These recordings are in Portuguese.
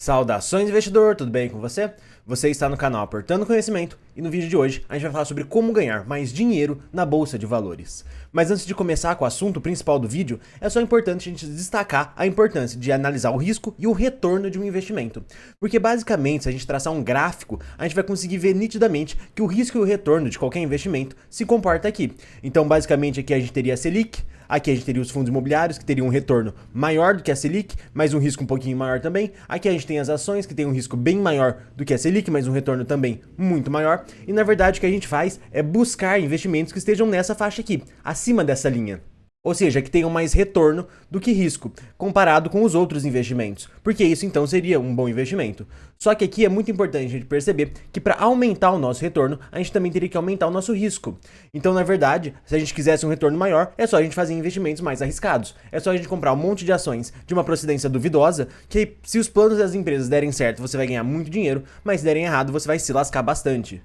Saudações, investidor! Tudo bem com você? Você está no canal Aportando Conhecimento e no vídeo de hoje a gente vai falar sobre como ganhar mais dinheiro na Bolsa de Valores. Mas antes de começar com o assunto principal do vídeo, é só importante a gente destacar a importância de analisar o risco e o retorno de um investimento. Porque basicamente, se a gente traçar um gráfico, a gente vai conseguir ver nitidamente que o risco e o retorno de qualquer investimento se comporta aqui. Então, basicamente, aqui a gente teria a Selic. Aqui a gente teria os fundos imobiliários, que teriam um retorno maior do que a Selic, mas um risco um pouquinho maior também. Aqui a gente tem as ações, que tem um risco bem maior do que a Selic, mas um retorno também muito maior. E na verdade o que a gente faz é buscar investimentos que estejam nessa faixa aqui, acima dessa linha. Ou seja, que tenham mais retorno do que risco, comparado com os outros investimentos, porque isso então seria um bom investimento. Só que aqui é muito importante a gente perceber que para aumentar o nosso retorno, a gente também teria que aumentar o nosso risco. Então, na verdade, se a gente quisesse um retorno maior, é só a gente fazer investimentos mais arriscados. É só a gente comprar um monte de ações de uma procedência duvidosa, que se os planos das empresas derem certo, você vai ganhar muito dinheiro, mas se derem errado, você vai se lascar bastante.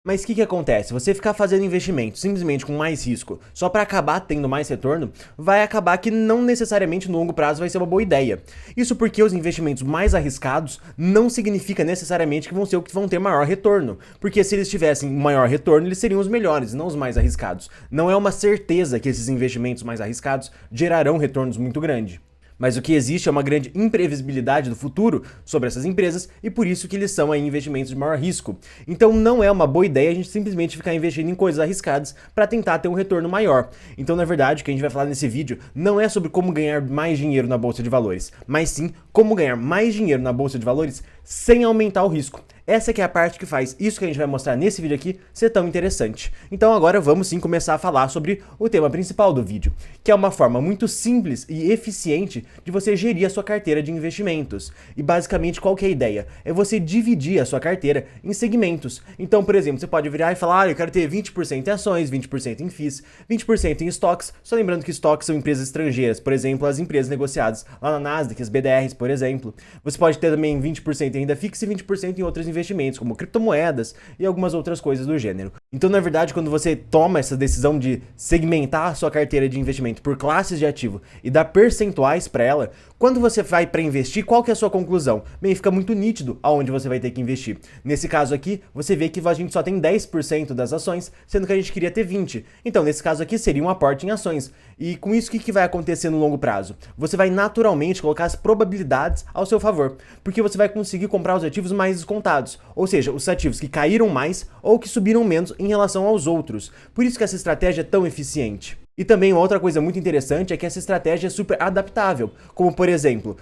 Mas o que acontece? Você ficar fazendo investimento simplesmente com mais risco só para acabar tendo mais retorno, vai acabar que não necessariamente no longo prazo vai ser uma boa ideia. Isso porque os investimentos mais arriscados não significa necessariamente que vão ser os que vão ter maior retorno. Porque se eles tivessem maior retorno, eles seriam os melhores, não os mais arriscados. Não é uma certeza que esses investimentos mais arriscados gerarão retornos muito grandes. Mas o que existe é uma grande imprevisibilidade do futuro sobre essas empresas e por isso que eles são aí investimentos de maior risco. Então não é uma boa ideia a gente simplesmente ficar investindo em coisas arriscadas para tentar ter um retorno maior. Então, na verdade, o que a gente vai falar nesse vídeo não é sobre como ganhar mais dinheiro na Bolsa de Valores, mas sim como ganhar mais dinheiro na Bolsa de Valores sem aumentar o risco. Essa que é a parte que faz isso que a gente vai mostrar nesse vídeo aqui ser tão interessante. Então agora vamos sim começar a falar sobre o tema principal do vídeo, que é uma forma muito simples e eficiente de você gerir a sua carteira de investimentos. E basicamente qual que é a ideia? É você dividir a sua carteira em segmentos. Então, por exemplo, você pode virar e falar, eu quero ter 20% em ações, 20% em FIIs, 20% em estoques, só lembrando que estoques são empresas estrangeiras, por exemplo, as empresas negociadas lá na Nasdaq, as BDRs, por exemplo. Você pode ter também 20% em renda fixa e 20% em outros investimentos, como criptomoedas e algumas outras coisas do gênero. Então, na verdade, quando você toma essa decisão de segmentar a sua carteira de investimento por classes de ativo e dar percentuais para ela, quando você vai para investir, qual que é a sua conclusão? Bem, fica muito nítido aonde você vai ter que investir. Nesse caso aqui, você vê que a gente só tem 10% das ações, sendo que a gente queria ter 20%. Então, nesse caso aqui, seria um aporte em ações. E com isso, o que vai acontecer no longo prazo? Você vai naturalmente colocar as probabilidades ao seu favor, porque você vai conseguir comprar os ativos mais descontados, ou seja, os ativos que caíram mais ou que subiram menos em relação aos outros. Por isso que essa estratégia é tão eficiente. E também uma outra coisa muito interessante é que essa estratégia é super adaptável, como por exemplo,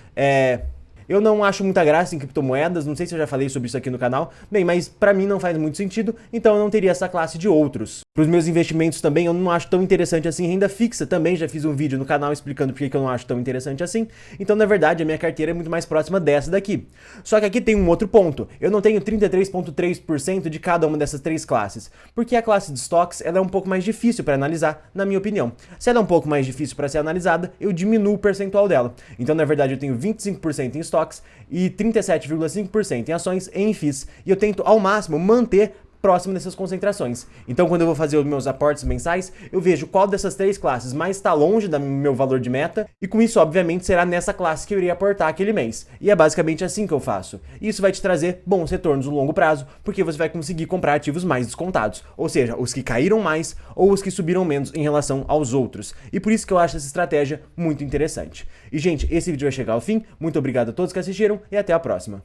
eu não acho muita graça em criptomoedas, não sei se eu já falei sobre isso aqui no canal, bem, mas pra mim não faz muito sentido, então eu não teria essa classe de outros. Para os meus investimentos também eu não acho tão interessante assim renda fixa, também já fiz um vídeo no canal explicando por que eu não acho tão interessante assim, então na verdade a minha carteira é muito mais próxima dessa daqui. Só que aqui tem um outro ponto, eu não tenho 33,3% de cada uma dessas três classes, porque a classe de estoques ela é um pouco mais difícil para analisar, na minha opinião. Se ela é um pouco mais difícil para ser analisada, eu diminuo o percentual dela. Então na verdade eu tenho 25% em estoques e 37,5% em ações e em FIIs. E eu tento ao máximo manter próximo dessas concentrações. Então, quando eu vou fazer os meus aportes mensais, eu vejo qual dessas três classes mais está longe do meu valor de meta, e com isso, obviamente, será nessa classe que eu iria aportar aquele mês. E é basicamente assim que eu faço. Isso vai te trazer bons retornos no longo prazo, porque você vai conseguir comprar ativos mais descontados, ou seja, os que caíram mais ou os que subiram menos em relação aos outros. E por isso que eu acho essa estratégia muito interessante. E, gente, esse vídeo vai chegar ao fim. Muito obrigado a todos que assistiram e até a próxima.